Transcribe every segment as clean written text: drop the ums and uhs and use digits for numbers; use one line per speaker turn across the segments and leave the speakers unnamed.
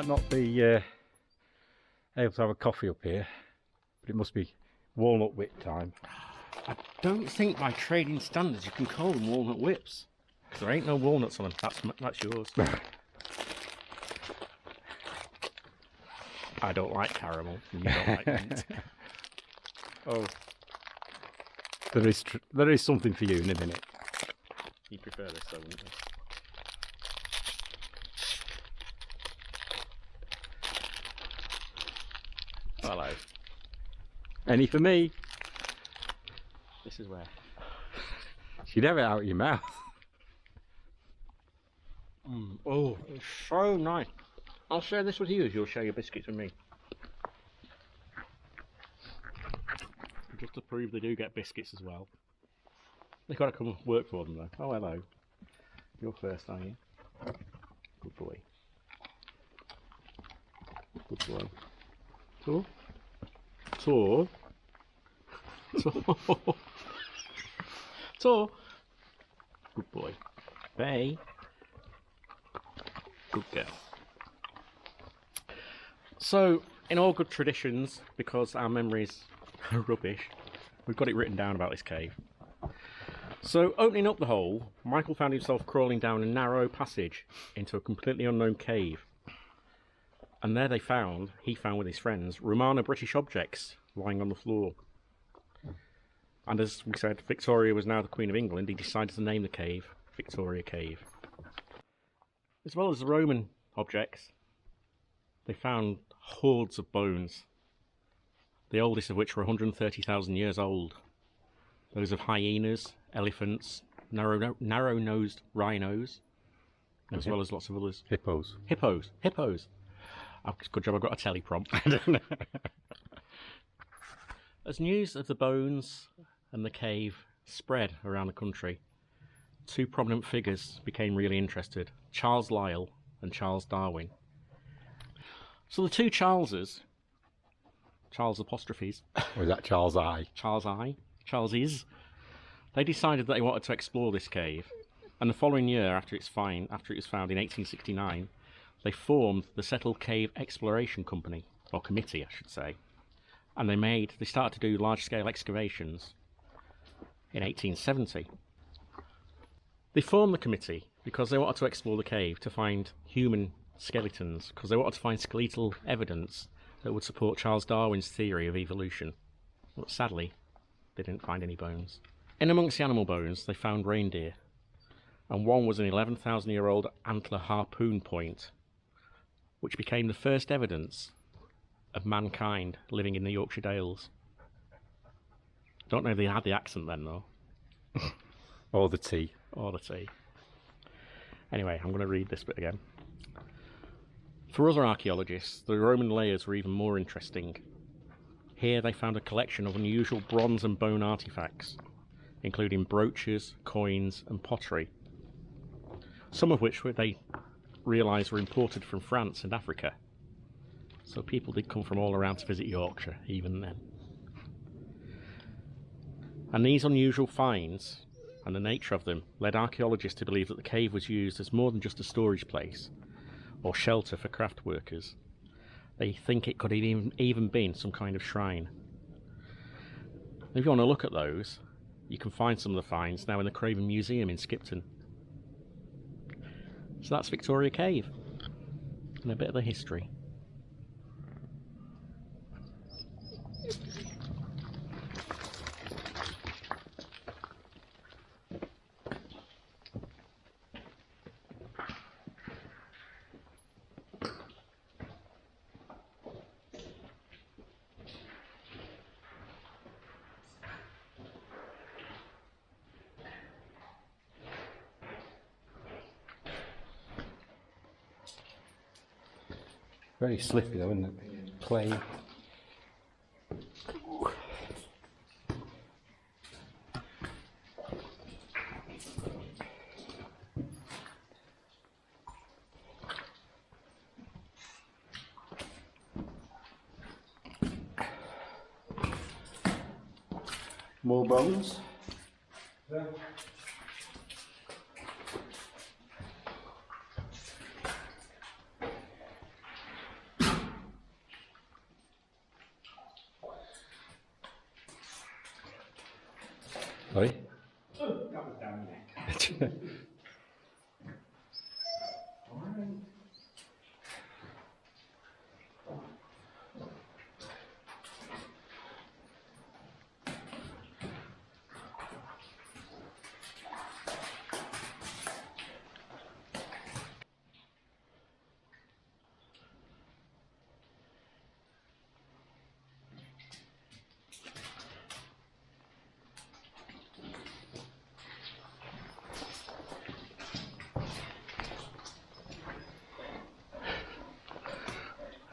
Might not be able to have a coffee up here, but it must be walnut whip time.
I don't think by trading standards you can call them walnut whips. Because there ain't no walnuts on them. That's yours. I don't like caramel, and you don't like mint.
Oh, there is something for you in a minute.
You prefer this though, wouldn't you? Hello.
Any for me?
This is where.
You'd have it out of your mouth.
Oh, it's so nice. I'll share this with you as you'll share your biscuits with me. Just to prove they do get biscuits as well. They've got to come work for them though. Oh, hello. You're first, are you? Good boy. Good boy. Tor? Tor? Tor? Tor? Good boy. Bay? Good girl. So, in all good traditions, because our memories are rubbish, we've got it written down about this cave. So, opening up the hole, Michael found himself crawling down a narrow passage into a completely unknown cave. And there he found with his friends, Romana British objects lying on the floor. And as we said, Victoria was now the Queen of England, he decided to name the cave Victoria Cave. As well as the Roman objects, they found hordes of bones, the oldest of which were 130,000 years old. Those of hyenas, elephants, narrow-nosed rhinos, as well as lots of others.
Hippos.
Hippos. Good job I've got a teleprompt. As news of the bones and the cave spread around the country, two prominent figures became really interested, Charles Lyell and Charles Darwin. So the two Charleses, Charles apostrophes.
Or is that Charles I?
Charles is. They decided that they wanted to explore this cave, and the following year, after it was found in 1869, they formed the Settled Cave Exploration Company, or Committee, I should say, and they started to do large-scale excavations in 1870. They formed the committee because they wanted to explore the cave to find human skeletons, because they wanted to find skeletal evidence that would support Charles Darwin's theory of evolution. But sadly, they didn't find any bones. In amongst the animal bones, they found reindeer, and one was an 11,000-year-old antler harpoon point, which became the first evidence of mankind living in the Yorkshire Dales. Don't know if they had the accent then, though.
Or the tea.
Or the tea. Anyway, I'm going to read this bit again. For other archaeologists, the Roman layers were even more interesting. Here they found a collection of unusual bronze and bone artifacts, including brooches, coins and pottery, some of which they realised were imported from France and Africa. So people did come from all around to visit Yorkshire, even then. And these unusual finds, and the nature of them, led archaeologists to believe that the cave was used as more than just a storage place, or shelter for craft workers. They think it could have even been some kind of shrine. If you want to look at those, you can find some of the finds now in the Craven Museum in Skipton. So that's Victoria Cave, and a bit of the history.
Very slippy though, isn't it? Clay. More bones. Yeah.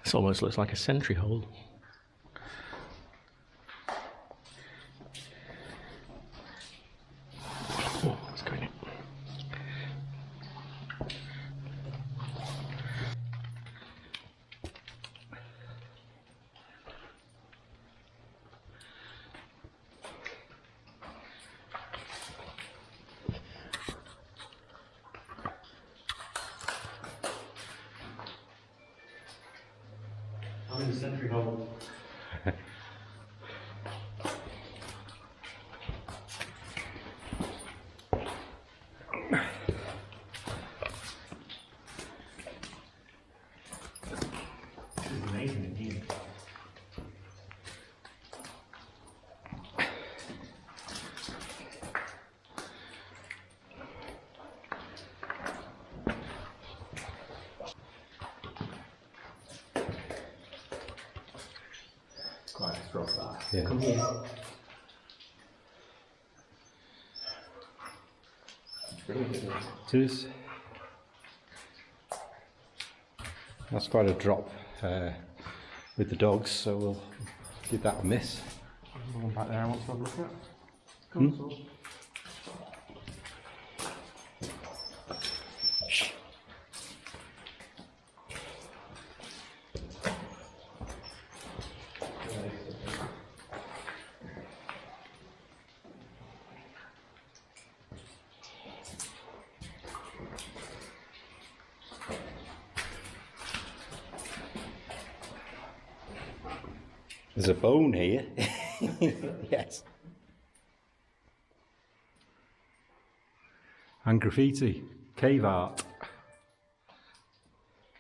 This almost looks like a sentry hole. Oh, let's go in it. I'm in the sentry hole. This is amazing indeed. Quite a strong that.
Yeah.
Come here. Brilliant, isn't it?
It is. That's quite a drop with the dogs, so we'll give that a miss.
There's one back there I want to have a look at. Come on,
Shh. There's a bone here. Yes. And graffiti, cave art.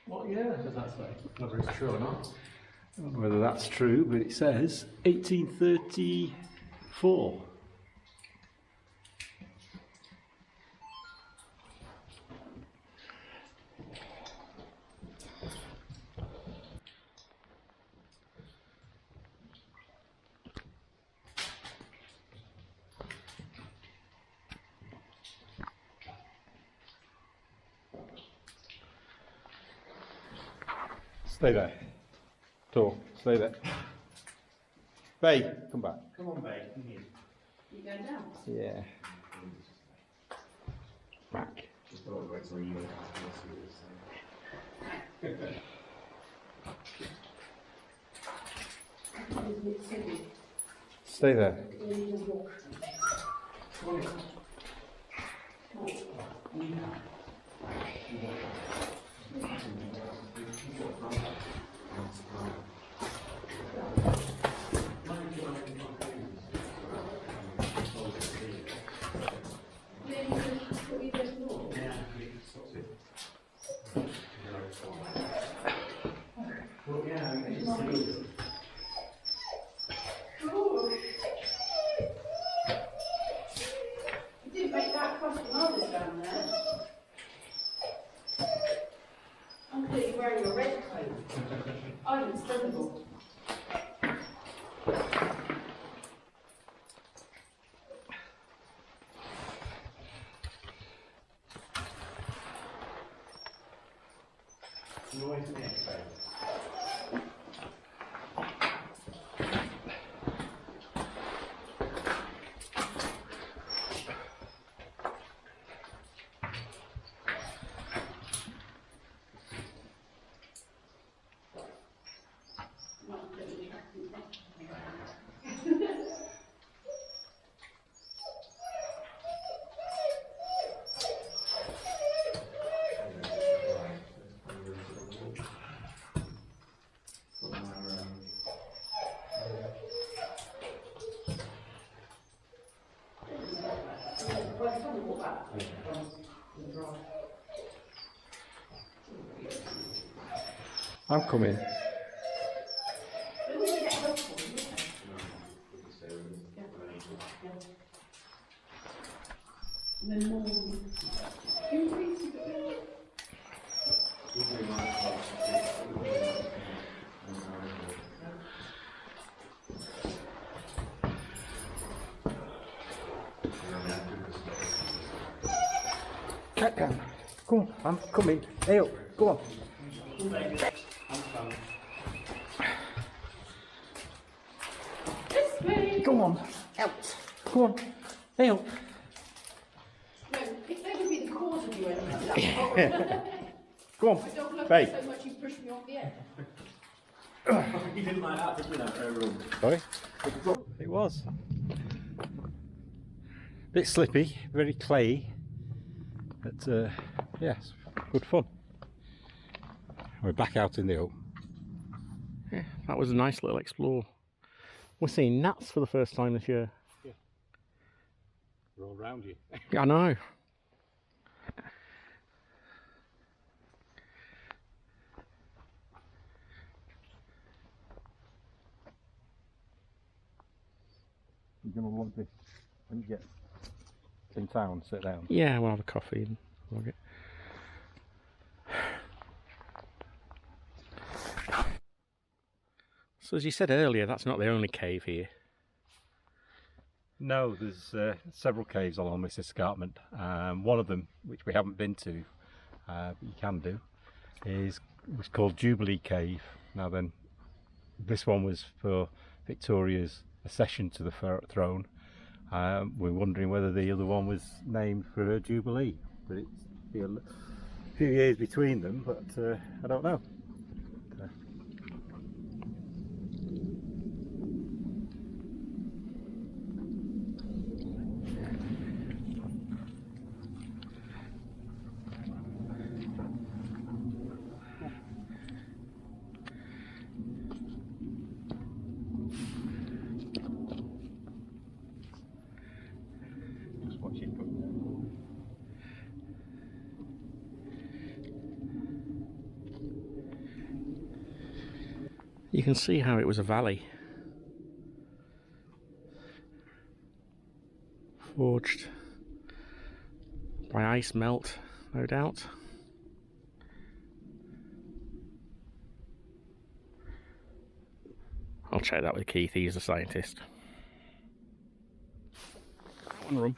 What year does that say? Whether it's true or not.
I don't know whether that's true, but it says 1834. Stay there. Tor, stay there. Bay, come back.
Come on, babe, come here.
You going down?
Yeah. Back. Stay there.
You didn't make that across the marbles down there. I'm clearly wearing a red coat. I'm extendable. Where's the water?
I'm coming.
And then more.
Cat down. Go on, I'm coming. Hey up, go on.
This way.
Go on, out. Go on. Hey up.
No, if they would be the cause of you ending up that
Go on.
I don't love
Hey.
you so much you pushed me off the edge.
You didn't like that, did you? No,
Sorry? It was. Bit slippy, very clayey, but yes, good fun. We're back out in the open.
Yeah, that was a nice little explore. We're seeing gnats for the first time this year.
Yeah. They're all around you.
I know.
You're going to want this when you get in town, sit down.
Yeah, we'll have a coffee and log it. So as you said earlier, that's not the only cave here.
No, there's several caves along this escarpment. One of them, which we haven't been to, but you can do, was called Jubilee Cave. Now then, this one was for Victoria's accession to the throne. We're wondering whether the other one was named for her Jubilee, but it's been a few years between them, but I don't know.
You can see how it was a valley. Forged by ice melt, no doubt. I'll check that with Keith, he's a scientist. One room.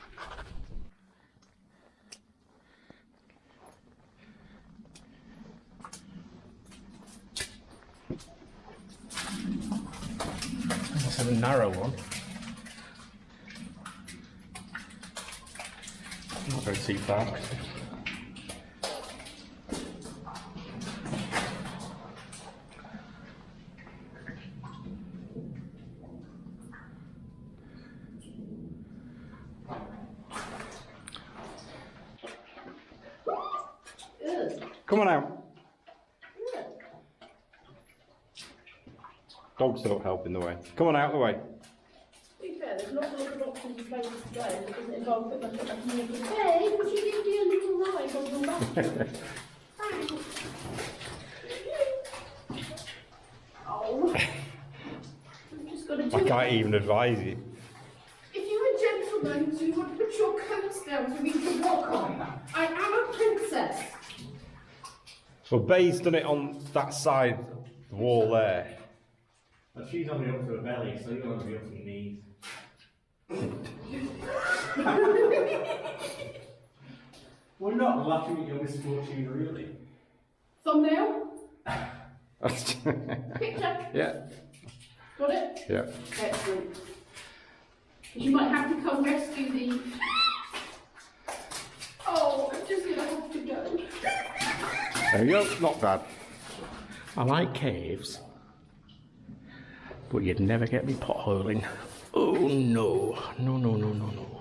That's a narrow one. Not very too far.
Come on out. Dogs don't help in the way. Come on out of the way.
To be fair, there's not a lot of options to play with today that doesn't involve putting my foot up and thinking, hey, would you give me a little ride on your back? Oh. You've just got to do
I
it.
can't even advise you.
If you were gentlemen, you would put your coats down for me to walk on. I am a princess.
Well, Bay's done it on that side, the wall there.
But she's only up to her belly, so you're going to be up to your knees. We're not laughing at your misfortune, really.
Thumbnail? Picture?
Yeah.
Got it?
Yeah.
Excellent. You might have to come rescue the... Oh, I'm just going to have to go.
There you go. Not bad.
I like caves, but you'd never get me potholing. Oh no, no, no, no, no, no.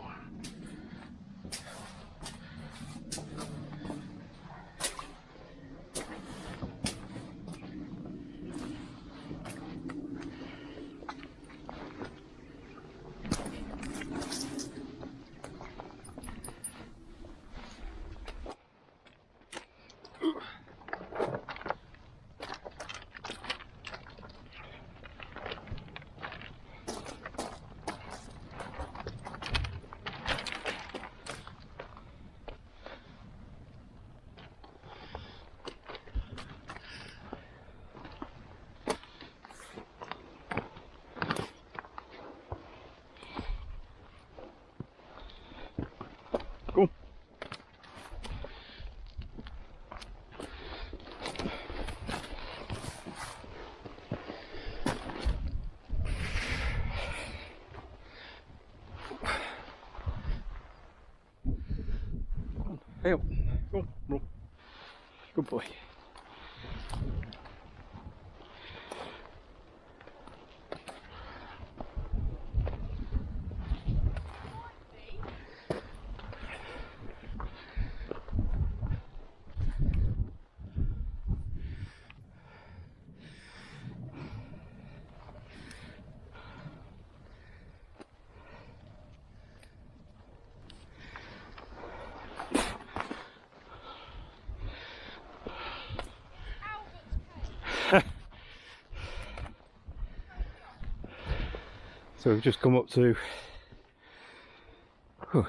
Hey up. Go on, run. Good boy. So we've just come up to
Catch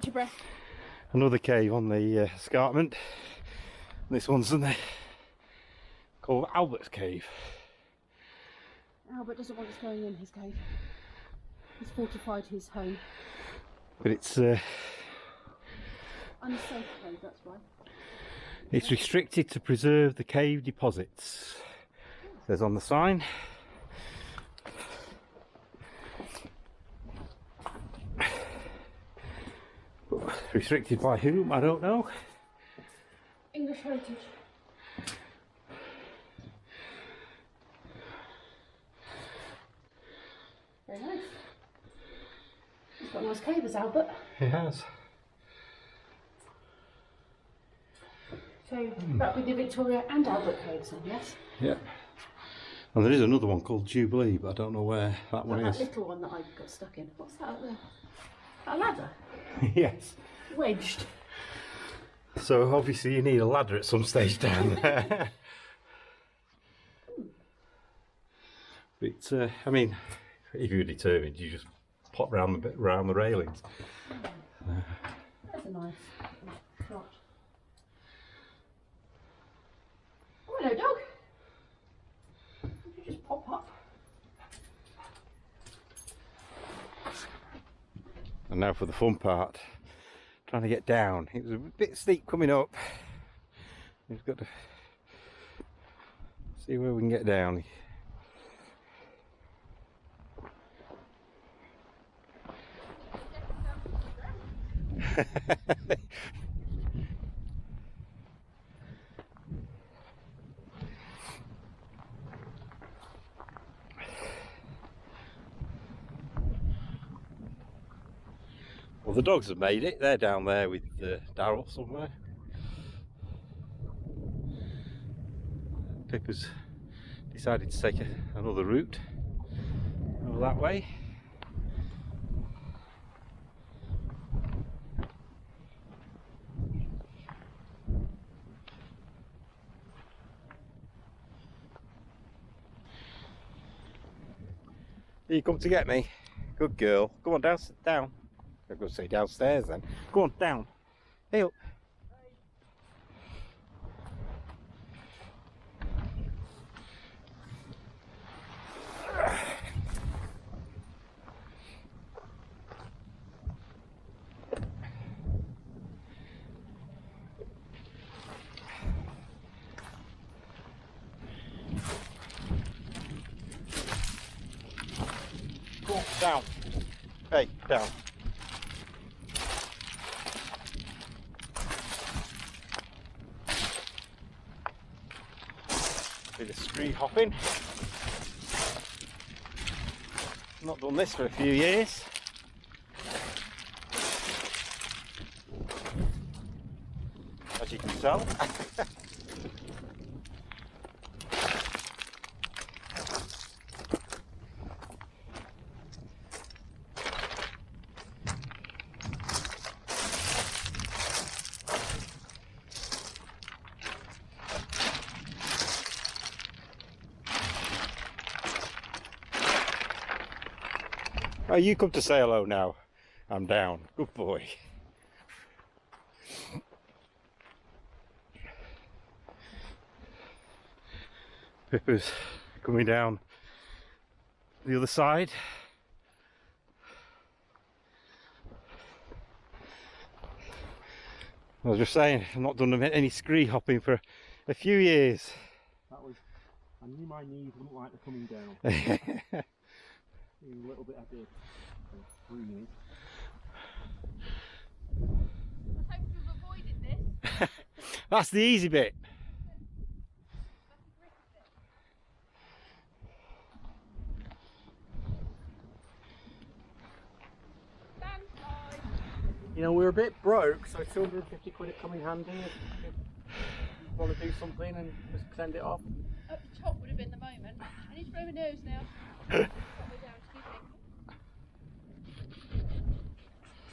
your breath.
another cave on the escarpment. This one's called Albert's Cave.
Albert doesn't want us going in his cave. He's fortified his home.
But it's
Unsafe cave, that's why.
it's restricted to preserve the cave deposits. It says on the sign. Restricted by whom? I don't know.
English heritage. Very nice. He's got a nice cave, has Albert.
It has.
So that would be the Victoria and Albert caves then, yes?
Yep. And there is another one called Jubilee, but I don't know where that one
That
is.
little one that I got stuck in. What's that up there? A ladder?
Yes.
Wedged.
So obviously you need a ladder at some stage down there. But I mean, if you're determined, you just pop round the railings.
That's a nice shot. Oh, hello, dog. You just pop up.
And now for the fun part, trying to get down. It was a bit steep coming up. We've got to see where we can get down. Well, the dogs have made it. They're down there with Daryl somewhere. Pippa's decided to take another route over that way. You come to get me? Good girl. Come on, down. I'm going to say downstairs then. Go on, down. Hey up. Go on, down. Hey, down. Bit of street hopping. Not done this for a few years. As you can tell. Oh, you come to say hello now. I'm down. Good boy. Pippa's coming down the other side. I was just saying, I've not done any scree hopping for a few years.
I knew my knees wouldn't like the coming down. A little bit I did. Breathe.
That's the easy bit. You know, we're a bit broke, so 250 quid would come in handy if you want to do something and just send it off.
Up the top would have been the moment. I need to blow my nose now.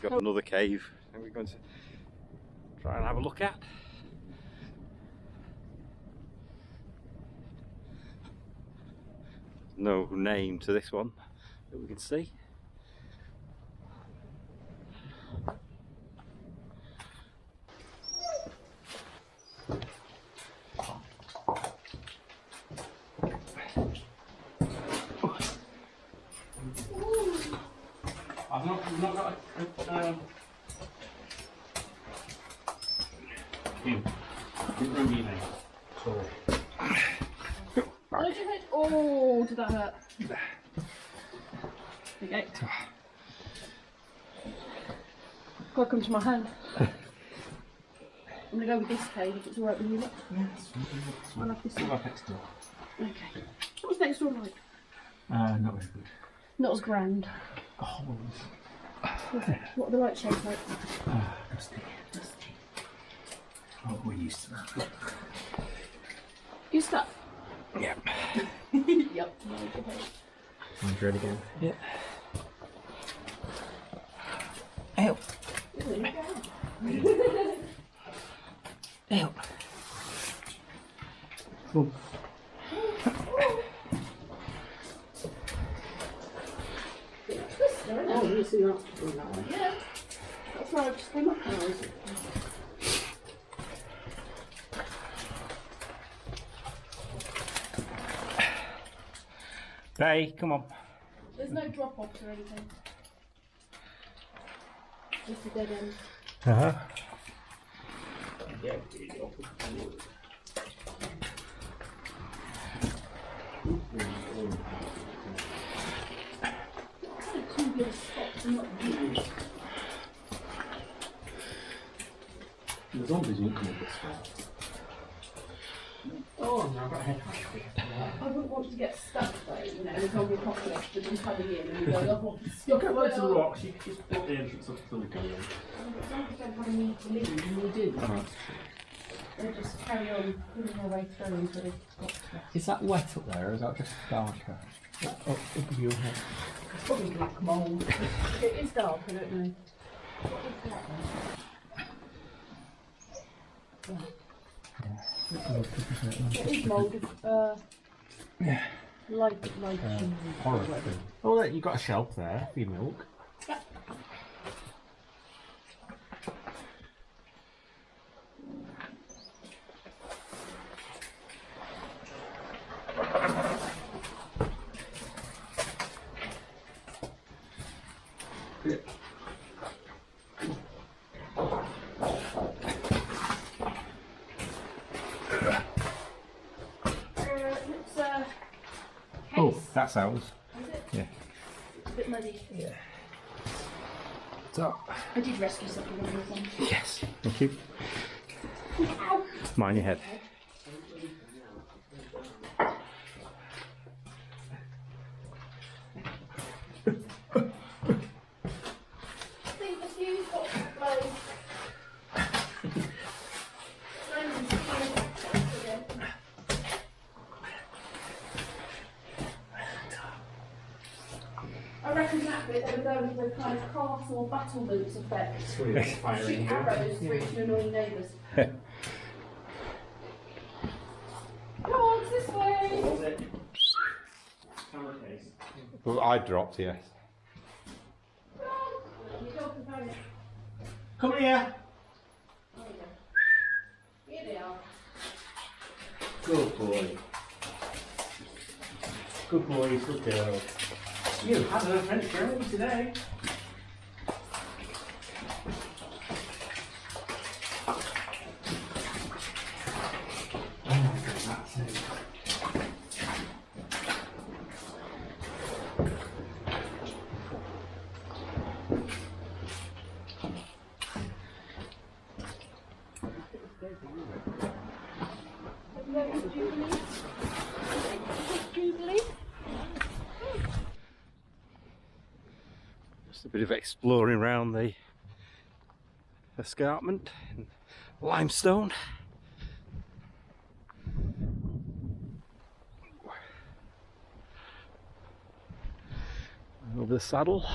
We've
Got another cave and we're going to try and have a look at. No name to this one that we can see.
I've not got a didn't remember your name. So
Why did you hit? Oh, did that hurt? Okay. Gotta come to my hand. I'm gonna go with this cave if it's alright with you. Look. I'll have this one.
next door.
Okay. What's next door like?
Not very good.
Not as grand.
Oh,
What are the light shades like?
dusty. Oh, we're used to that.
Good stuff.
Yep.
Yep.
Want to try it again?
Yeah.
Ew. Ew. Cool.
Oh, you see that? Yeah. That's why I've just been up now.
Bay, come on.
There's no drop-offs or anything. Just a dead end.
Uh-huh.
The zombies won't come up this way. Oh, no, I've got a head.
I wouldn't want to get stuck though, you know, in a zombie apocalypse with them coming in and you go, oh, what's
Look at loads of rocks, you can just block the entrance up to the go in.
Zombies don't have a need to leave, and we do. They just carry on pulling their way through until they've got to us.
Is that wet up there, or is that just darker? Up your head.
It's probably black mould. It is dark, I don't know. What is that then? It is mould.
Yeah.
Light.
Horrible. Oh, you got a shelf there for your milk.
Oh, that's ours.
Is it?
Yeah.
It's a bit muddy.
Yeah. So.
I did rescue something on this one.
Yes. Thank you.
Ow!
Mind your head.
I think the fuse got blown. I reckon that bit they were going for a kind of castle battlements effect. Shoot arrows through to annoying neighbours. Come on, this way!
Camera case.
Well, I dropped, yes.
Come on! You don't compare it.
Come here.
There you go. Here they are.
Good boy. Good boy, good girl. You had an adventure early today. Oh my God, that's it.
Jubilee.
Just a bit of exploring around the escarpment and limestone. Over the saddle.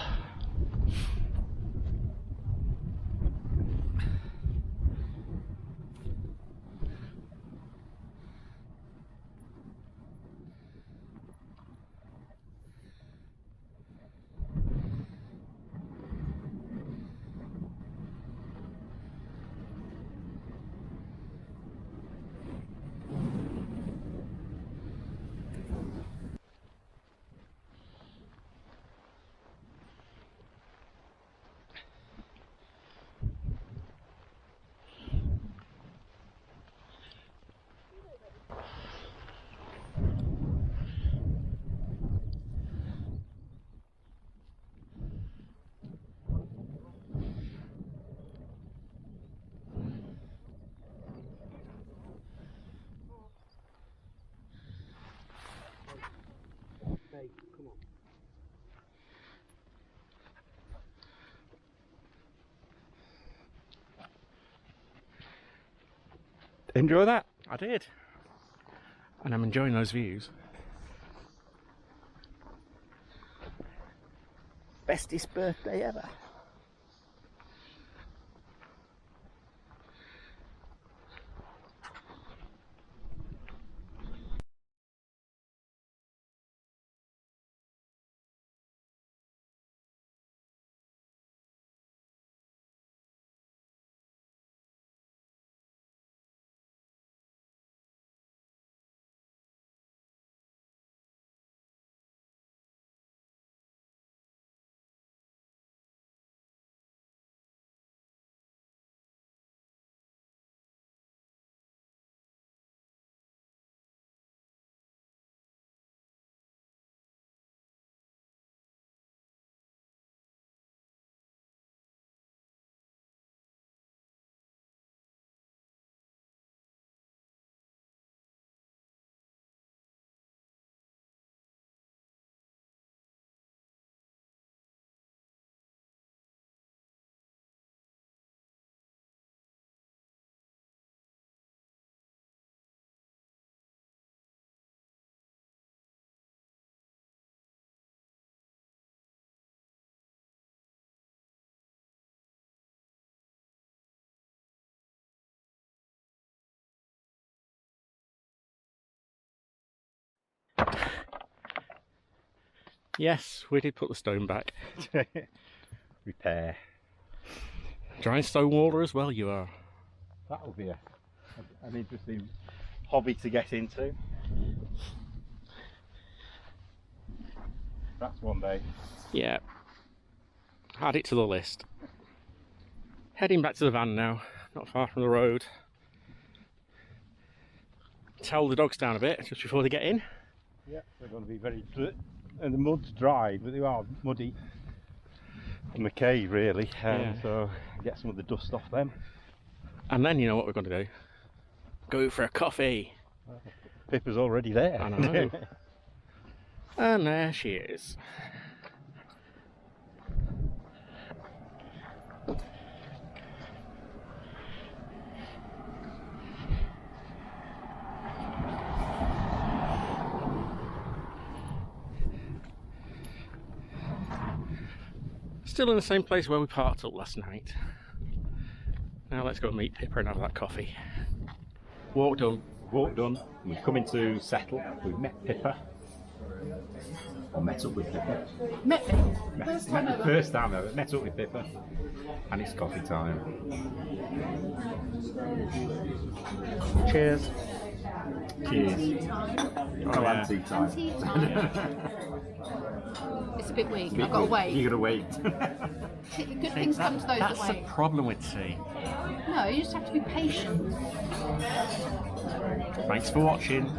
Come on. Enjoy that?
I did. And I'm enjoying those views.
Bestest birthday ever.
Yes, we did put the stone back.
Repair.
Drying stone water as well, you are.
That will be an interesting hobby to get into. That's one day.
Yeah. Add it to the list. Heading back to the van now, not far from the road. Towel the dogs down a bit just before they get in.
Yeah, they're going to be very and the mud's dry, but they are muddy from the cave really,
Yeah.
so get some of the dust off them.
And then you know what we're going to do? Go for a coffee.
Pippa's already there.
I know. And there she is. Still in the same place where we parked up last night. Now let's go meet Pippa and have that coffee. Walk done.
Walk done. We've come into Settle. We've met Pippa. Or met up with Pippa.
Met me.
First time ever. First time ever. Met up with Pippa. And it's coffee time.
Cheers.
Cheers. Oh,
yeah.
and tea time.
Tea time. It's a bit weak. I've got to wait.
You gotta wait.
Good things come to those that
That's the
wait.
problem with tea.
No, you just have to be patient.
Thanks for watching.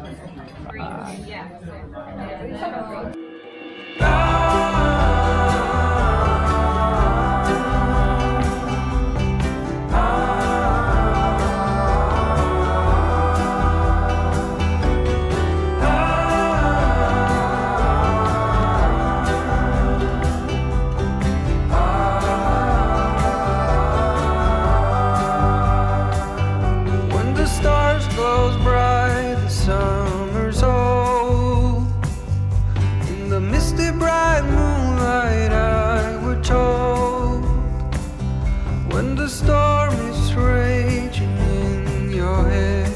when the storm is raging in your head,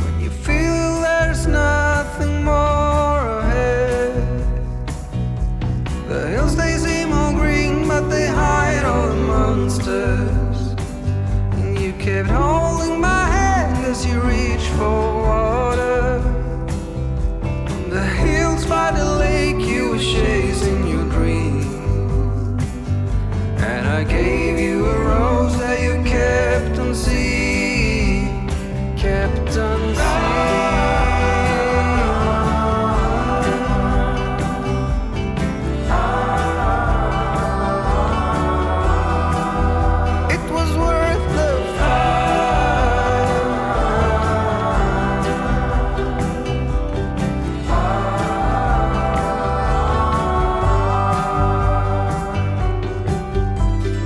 when you feel there's nothing more ahead. The hills, they seem all green, but they hide all the monsters. And you kept holding my hand as you reached for water. On the hills by the lake, you were chasing your dream. And I gave you a rose that you kept on seeing, kept on seeing. It was worth the fight.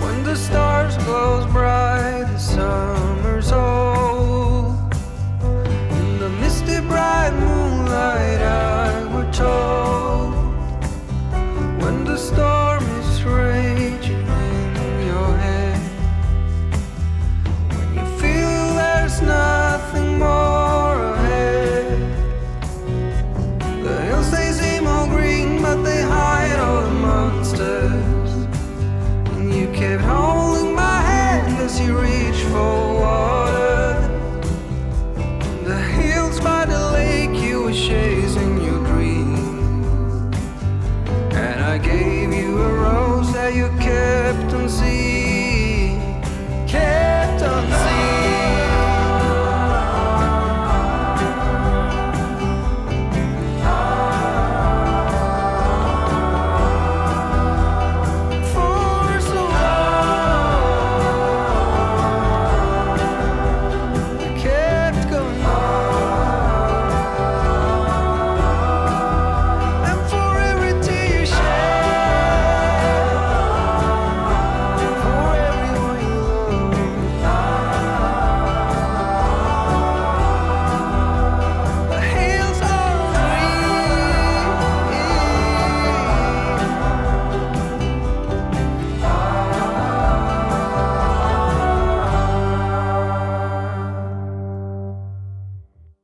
When the stars close